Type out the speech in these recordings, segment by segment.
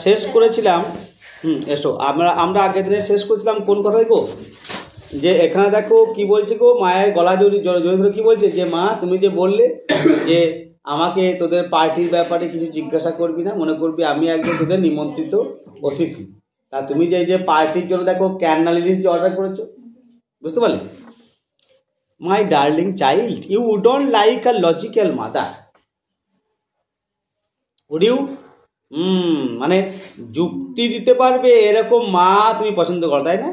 শেষ করেছিলাম। এসো আমরা আমরা আগের দিনে শেষ করেছিলাম কোন কথা গো, যে এখানে দেখো কি বলছে গো, মায়ের গলা জড়িয়ে ধরে কি বলছে যে মা তুমি যে বললে যে আমাকে তোদের পার্টির ব্যাপারে কিছু জিজ্ঞাসা করবি না, মনে করবি আমি একজন তোদের নিমন্ত্রিত অতিথি। তা তুমি যে যে পার্টির জন্য দেখো ক্যান্ডেল লিস্ট যে অর্ডার করেছো, বুঝতে পারলে? My darling child, you don't like a logical mother, would you? মানে যুক্তি দিতে পারবে এরকম মা তুমি পছন্দ করো, তাই না?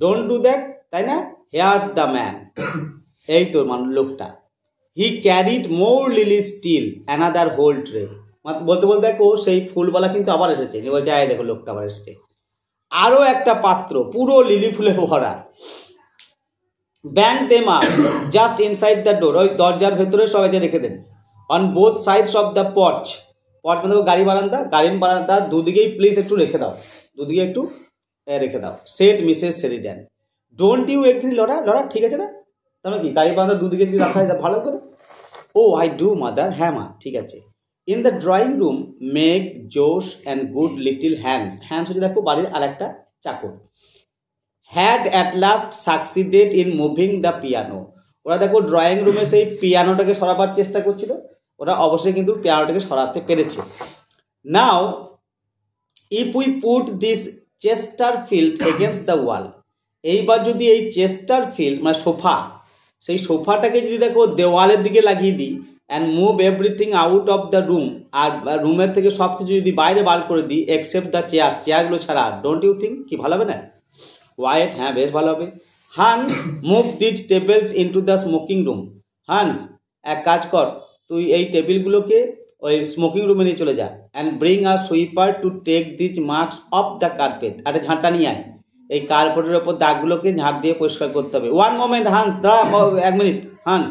ডোন্ট ডু দ্যাট, তাই না? হেয়ার্স দ্য ম্যান, এই তো লোকটা। He carried more lily still another whole tray. বলতে বলতে দেখো সেই ফুলওয়ালা কিন্তু আবার এসেছে, বলছে আয় দেখো লোকটা আবার এসেছে, আরও একটা পাত্র পুরো লিলি ফুলে ভরা। Bang them up just inside the door, ওই দরজার ভেতরে সবাই রেখে দেন। On both sides of the porch, porch মানে গাড়ি বারান্দা দুদিকেই প্লিজ একটু রেখে দাও, দুদিকে একটু রেখে দাও। Set Mrs Sheridan. Don't you agree Laura? Laura ঠিক আছে না? তাহলে কি গাড়ি বারান্দা দুদিকে যদি রাখা যায় ভালো করে? ও আই ডু মাদার, হ্যাঁ মা ঠিক আছে। In the drawing room Meg Jose and good little Hans, Hans হচ্ছে দেখো বাড়ির আর একটা চাকর, had at last succeeded in moving the piano. ওরা দেখো ড্রয়িং রুমে সেই পিয়ানোটাকে সরাবার চেষ্টা করছিল, ওরা অবশ্যই কিন্তু পিয়ানোটাকে সরাতে পেরেছে। Now if we put this Chesterfield against the wall, এইবার যদি এই চেস্টারফিল্ড মানে সোফা, সেই সোফাটাকে যদি দেখো দেওয়ালের দিকে লাগিয়ে দিই, and move everything out of the room, আর রুমের থেকে সব কিছু যদি বাইরে বার করে দিই এক্সেপ্ট দ্য চেয়ার্স, চেয়ারগুলো ছাড়া, ডোন্ট ইউ থিঙ্ক কি ভালো হবে না? ওয়াইট, হ্যাঁ বেশ ভালো হবে। Hans move this tables into the smoking room. Hans এক কাজ কর, তুই এই টেবিলগুলোকে ওই স্মোকিং রুমে নিয়ে চলে যা। And bring a sweeper to take this marks off the carpet, একটা ঝাঁটা নিয়ে আয়, এই কার্পেটের ওপর দাগগুলোকে ঝাঁট দিয়ে পরিষ্কার করতে হবে। ওয়ান মোমেন্ট হান্স, দাঁড়া এক minute Hans.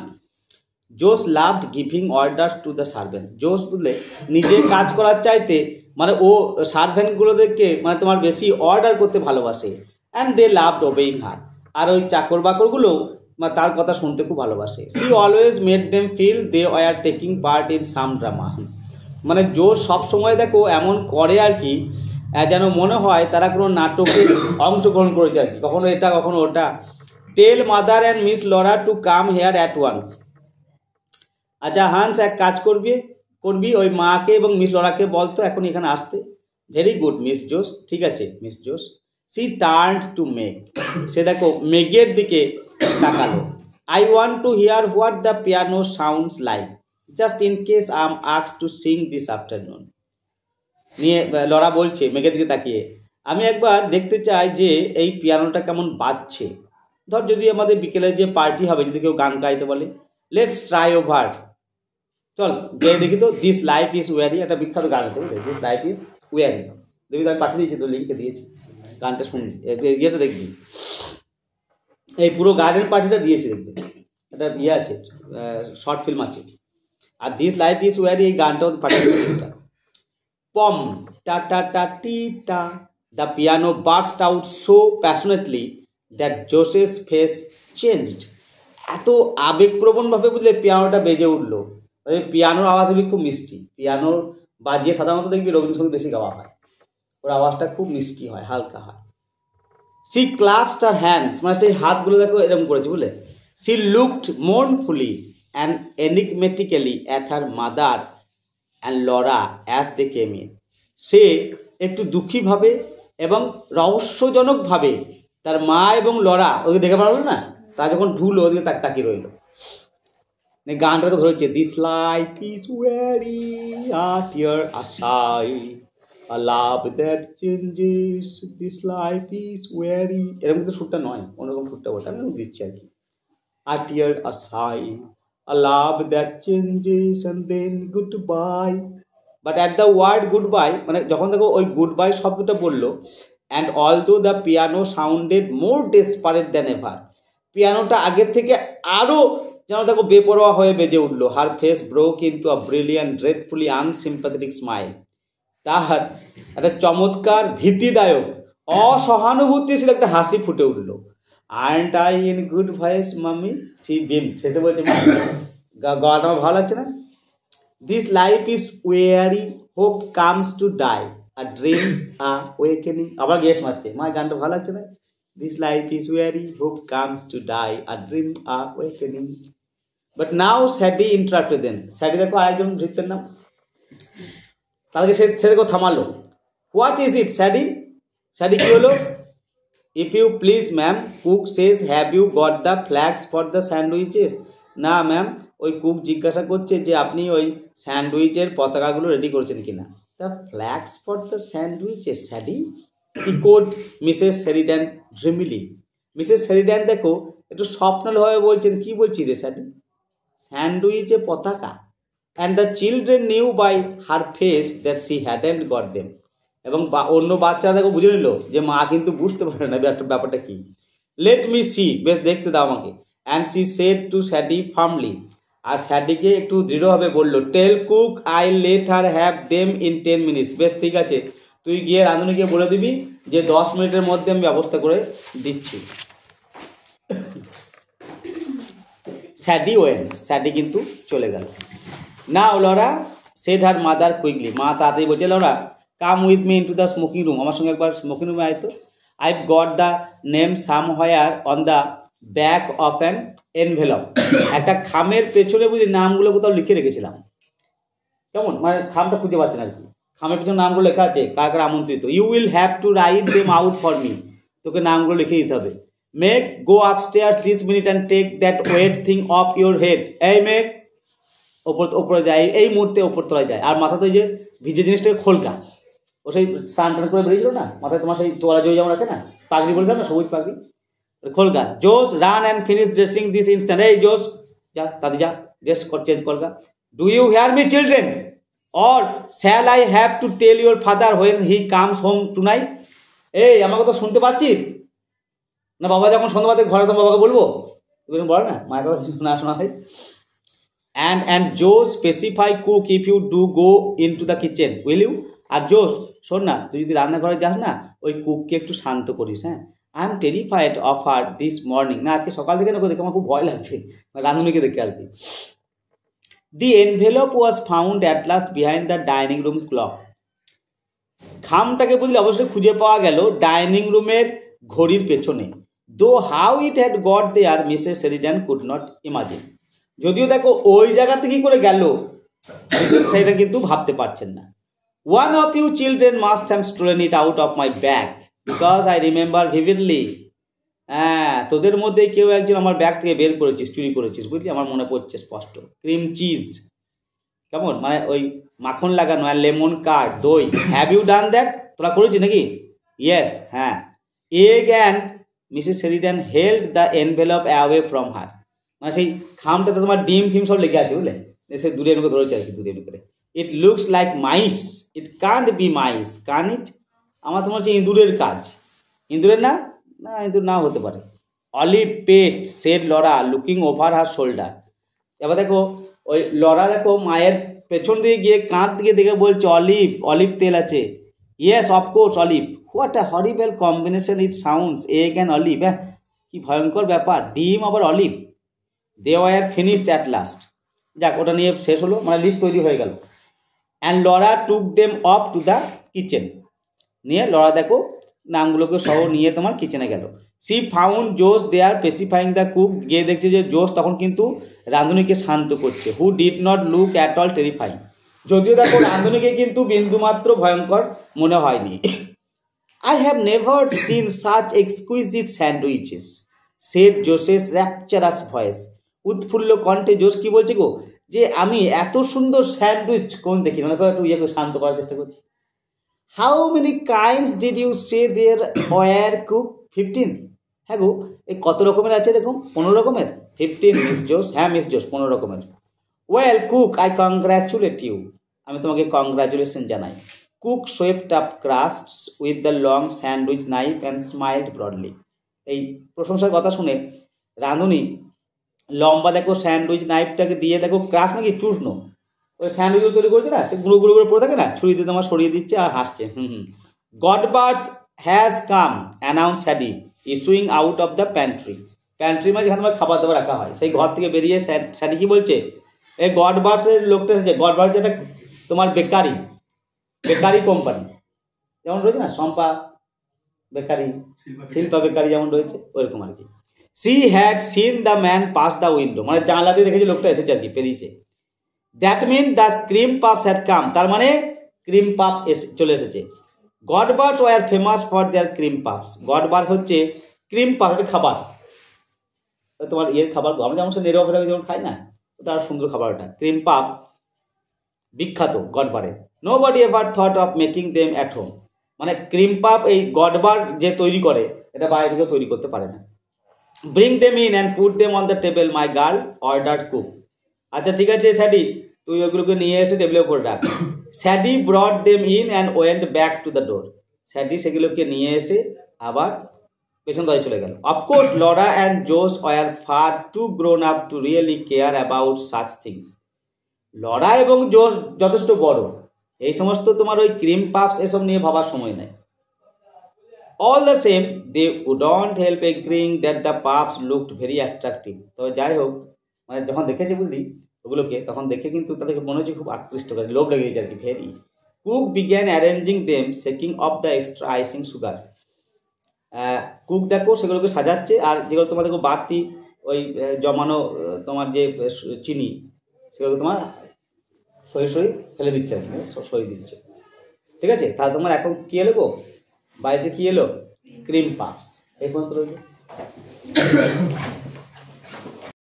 Jose loved giving orders to the servants. Jose বুঝলে নিজে কাজ করার চাইতে মানে ও সার্ভেন্টগুলোদেরকে মানে তোমার বেশি অর্ডার করতে ভালোবাসে। অ্যান্ড দে লাভড ওবেইং হার, আর ওই চাকর বাকরগুলো তার কথা শুনতে খুব ভালোবাসে। She always made them feel they were taking part in some drama. মানে জোস সবসময় দেখো এমন করে আর কি, যেন মনে হয় তারা কোনো নাটকে অংশগ্রহণ করেছে আর কি, কখনো এটা কখনো ওটা। Tell mother and miss Laura to come here at once. আচ্ছা হান্স এক কাজ করবি ওই মাকে এবং মিস লরাকে বলতো এখন এখানে আসতে। ভেরি গুড মিস জোস, ঠিক আছে মিস জোস। সি টার্নড টু মেগ, সে দেখো মেগের দিকে তাকালো। I want to here what the piano sounds like, just in case I am asked two Singh this afternoon. নিয়ে লরা বলছে মেঘের দিকে তাকিয়ে, আমি একবার দেখতে চাই যে এই পিয়ানোটা কেমন বাজছে। ধর যদি আমাদের বিকেলে যে পার্টি হবে যদি কেউ গান গাইতে বলে, লেটস ট্রাই ওভার, চল গিয়ে দেখি তো। দিস লাইফ ইজ ওয়ারি, একটা বিখ্যাত গান আছে বুঝলি, দিস লাইফ ইজ ওয়ারি। দেখবি আমি পাঠিয়ে দিয়েছি তো, লিঙ্কে দিয়েছি, গানটা শুনবি, ইয়েটা দেখবি, এই পুরো গার্ডেন পার্টিটা দিয়েছি দেখবি, একটা ইয়ে আছে শর্ট ফিল্ম আছে। আর দিস লাইফ ইজ ওয়ারি এই গানটাও পাঠিয়ে দিয়েছি। পম টা টা টা টি টা, the piano burst out so passionately that Jose's face changed. এত আবেগপ্রবণভাবে বুঝলে পিয়ানোটা বেজে উঠলো। পিয়ানোর আওয়াজ দেখবি খুব মিষ্টি, পিয়ানোর বাজিয়ে সাধারণত দেখবি রবীন্দ্রসঙ্গীত বেশি গাওয়া হয়, ওর আওয়াজটা খুব মিষ্টি হয়, হালকা হয়। সি ক্লাসড হার হ্যান্ডস, মানে সেই হাতগুলো দেখো এরকম করেছে বুঝলে। She looked mournfully and enigmatically at her mother and Laura as they came in. সে একটু দুঃখীভাবে এবং রহস্যজনকভাবে তার মা এবং লরা ওকে দেখে পারলো না, তা যখন ঢুলো ওদিকে তাকিয়ে রইল। গানটাকে ধরেছে, this life is weary a tear a sigh a love that changes, this life is weary, এরকম কিন্তু সুরটা নয়, অন্যরকম সুরটা ওটা আমি দিচ্ছি আর কি। আ টিয়ার আশাই a love that changes and then goodbye, but at the word goodbye মানে যখন দেখো ওই goodbye শব্দটা বললো, and although the piano sounded more desperate than ever, পিয়ানোটা আগের থেকে আরো যেন দেখো বেপরোয়া হয়ে বেজে উঠলো। her face broke into a brilliant dreadfully unsympathetic smile, তার একটা চমৎকার ভীতিদায়ক অসহানুভূতিশীল একটা হাসি ফুটে উঠলো। Aren't I in good voice mummy, she beamed, শেষে বলছে গলাটা আমার ভালো লাগছে না। This life is weary hope comes to die, a dream a wakening. আবার গেস মারছে, মা গানটা ভালো লাগছে না? This life is weary hope comes to die a dream a wakening. But now Sadie interrupted them. Sadie দেখো আরেকজন ভৃত্যের নাম। তাহলে সে দেখো থামালো। What is it স্যাডি? স্যাডি কি হলো? If you please ma'am, cook says have you got the flags for the sandwiches. না ma'am, ওই কুক জিজ্ঞাসা করছে যে আপনি ওই স্যান্ডউইচের পতাকাগুলো রেডি করেছেন কিনা। The flags for the sandwiches Sadie, echoed Mrs Sheridan dreamily. Mrs Sheridan দেখো একটু স্বপ্নালভাবে বলছেন, কি বলছি রে স্যাডি? স্যান্ডউইচে পতাকা। And the children knew by her face that she hadn't got them. এবং অন্য বাচ্চারা দেখো বুঝে নিল যে মা কিন্তু বুঝতে পারে না ব্যাপারটা কি। লেট মি সি, বেশ দেখতে দাও আমাকে। And she said to Sadie firmly, আর স্যাডিকে একটু দৃঢ়ভাবে বললো, tell cook I let her have them in 10 minutes. বেশ ঠিক আছে, তুই গিয়ে রাঁধুনিকে বলে দিবি যে 10 মিনিটের মধ্যে আমি ব্যবস্থা করে দিচ্ছি। স্যাডি ওয়েন্ট, স্যাডি কিন্তু চলে গেল। Now Laura said her mother quickly, মা তাড়াতাড়ি বলছে, Laura come with me into the smoking room, আমার সঙ্গে একবার স্মোকিং রুমে আয় তো। I've got the name somewhere on the back of an envelope. একটা খামের পেছনে বুঝি নামগুলো কোথাও লিখে রেখেছিলাম। কেমন মানে খামটা খুঁজে পাচ্ছেন আর কি, খামের পেছনে নামগুলো লেখা আছে কার কার আমন্ত্রিত। You will have to write them out for me, তোকে নামগুলো লিখে দিতে হবে। Meg go upstairs this minute and take that wet thing off your head. এই মেক ওপরে যায়, এই মুহূর্তে ওপর তলায় যায়। আর মাথাতে ওই যে ভিজে জিনিসটাকে খোলকা, ও সেই স্নান টান করে বেরিয়েছিল না, মাথায় তোমার সেই তোলা জয় যেমন রাখে না, পাগড়ি বলছিলাম না, সবুজ পাগড়ি, খোলকা। Jose run and finish dressing this instant. এই জোস যা তাদের যা ড্রেস চেঞ্জ করগা। Do you hear me children, or shall I have to tell your father when he comes home tonight. এই আমার কথা শুনতে পাচ্ছিস না? বাবা যখন সন্ধ্যাবাদে ঘরে তো বাবাকে বলবো, তুমি বলো না মায়ের কথা না শোনা হয়। And Joe specify cook if you do go into the kitchen, will you? আর জোস শোন না, তুই যদি রান্নাঘরে যাস না, ওই কুককে একটু শান্ত করিস। হ্যাঁ, I am terrified of her this morning. না আজকে সকাল থেকে না দেখে আমার খুব ভয় লাগছে, রাঁধুনিকে দেখে আর কি। The envelope was found at last behind the dining room clock. খামটাকে বুঝলে অবশ্যই খুঁজে পাওয়া গেল ডাইনিং রুমের ঘড়ির পেছনে। Though how it had got there Mrs Sheridan could not imagine. যদিও দেখো ওই জায়গাতে কি করে গেল সেটা কিন্তু ভাবতে পারছেন না। One of you children must have stolen it out of my bag because I remember vividly. হ্যাঁ, তোদের মধ্যে কেউ একজন আমার ব্যাগ থেকে বের করেছিস, চুরি করেছিস, বুঝলি, আমার মনে পড়ছে স্পষ্ট। ক্রিম চিজ, কেমন মানে ওই মাখন লাগানো, আর লেমন কার্ড, দই। হ্যাভ ইউ ডান দ্যাট, তোরা করেছিস নাকি? ইয়েস, হ্যাঁ। Egg and Mrs Sheridan held the envelope away from her. মানে সেই খামটাতে তোমার ডিম ফিম সব লেগে আছে, বুঝলে, সে দূরে এনে ধরেছে আর কি, দূরে এনে করে। It looks like mice, it can't be mice, can it? আমার তোমার হচ্ছে ইঁদুরের কাজ। ইঁদুরের না, না ইঁদুর না হতে পারে। Olive pate said Laura looking over her shoulder. এবার দেখো ওই লরা দেখো মায়ের পেছন দিকে গিয়ে কাঁধ দিকে দেখে বলছে অলিভ, অলিভ তেল আছে। Yes of course olive. What a horrible combination it sounds, egg and olive. হ্যাঁ, কি ভয়ঙ্কর ব্যাপার, ডিম আবার olive. They were finished at last. যাক, ওটা নিয়ে শেষ হলো, মানে লিস্ট তৈরি হয়ে গেল। And Laura took them of to the kitchen. নিয়ে লরা দেখো নামগুলোকে সহ নিয়ে তোমার কিচেনে গেল। সি ফাউন্ড জোস দেয়ার পেসিফাইং দ্য কুক। গিয়ে দেখছে যে জোস তখন কিন্তু রাঁধুনিকে শান্ত করছে। Who did not look at all terrifying. যদিও দেখো রাঁধুনিকে কিন্তু বিন্দুমাত্র ভয়ঙ্কর মনে হয়নি। I have never seen such exquisite sandwiches said Jose's rapturous voice. উৎফুল্ল কণ্ঠে জোস কি বলছে গো, যে আমি এত সুন্দর স্যান্ডউইচ কোন দেখি, মানে একটু ইয়ে শান্ত করার চেষ্টা করছি। How many kinds did you say there were cook? 15। হ্যাঁ গো, এই কত রকমের আছে এরকম? 15 রকমের। 15 মিস জোস। হ্যাঁ মিস জোস, 15 রকমের। Well cook I congratulate you, আমি তোমাকে কংগ্রাচুলেশন জানাই। Cook swept up crusts with the long sandwich knife and smiled broadly. এই প্রশংসার কথা শুনে রাঁধুনি লম্বা দেখো স্যান্ডউইচ নাইফটাকে দিয়ে দেখো ক্রাস্ট নাকি চূর্ণ, ওই স্যান্ডউইচ তৈরি করছে না, সে গুঁড়ো গুঁড়ো করে পড়ে থাকে না, ছুরি দিয়ে তোমার সরিয়ে দিচ্ছে আর হাসছে। Godber's has come announced Sadie issuing out of the pantry. Pantry মানে যেখানে তোমার খাবার দাবার রাখা হয়, সেই ঘর থেকে বেরিয়ে স্যাডি কি বলছে, এই গডবার্ডসের লোকটা এসেছে। গডবার্ডস এটা তোমার বেকারি কোম্পানি, যেমন রয়েছে না শম্পা বেকারি, শিল্পা বেকারি যেমন রয়েছে ওইরকম আর কি। She had seen the man pass the window, মানে জানলা দিয়ে দেখেছে লোকটা এসেছে আর কি, পেরিয়েছে। That meant the cream puffs had come, তার মানে ক্রিম পাফ চলে এসেছে। Godber's were famous for their cream puffs, Godber হচ্ছে ক্রিম পাফ খাবার, তোমার ইয়ের খাবার, আমরা যেমন নেরোয়া ফেরা যেমন খাই না, ওটা আর সুন্দর খাবার, ওটা ক্রিম পাফ বিখ্যাত গডবারে। Nobody ever thought of making them at home, মানে ক্রিম পাফ এই গডবার যে তৈরি করে এটা বাইরে থেকে তৈরি করতে পারে না। Bring them in and put them on the table, my girl ordered cook. আচ্ছা ঠিক আছে স্যাডি, তুই ওগুলোকে নিয়ে এসে টেবিলের উপর রাখ। Sadie brought them in and went back to the door, Sadie সেগুলোকে নিয়ে এসে আবার পেছন দলে চলে গেল। Of course Laura and Jose were far too grown up to really care about such things, Laura এবং জোস যথেষ্ট বড়, এই সমস্ত তোমার ওই ক্রিম পাফস এসব নিয়ে ভাবার সময় নেই। All the same they wouldn't help agreeing that the puffs looked very attractive, তবে যাই হোক মানে যখন দেখেছে বুঝলি ওগুলোকে তখন দেখে কিন্তু তাদেরকে মনে হচ্ছে খুব আকৃষ্ট করে, লোভ লেগে গেছে আর কি very. Cook began arranging them shaking of the extra icing sugar, cook দেখো সেগুলোকে সাজাচ্ছে, আর যেগুলো তোমার দেখো বাড়তি ওই জমানো তোমার যে চিনি সেগুলো তোমার সরি সরি ফেলে দিচ্ছে আর কি, সরি দিচ্ছে। ঠিক আছে, তাহলে তোমার এখন কী এলো গো, বাড়িতে কী এলো, ক্রিম পাফস, এই পর্যন্ত রইল।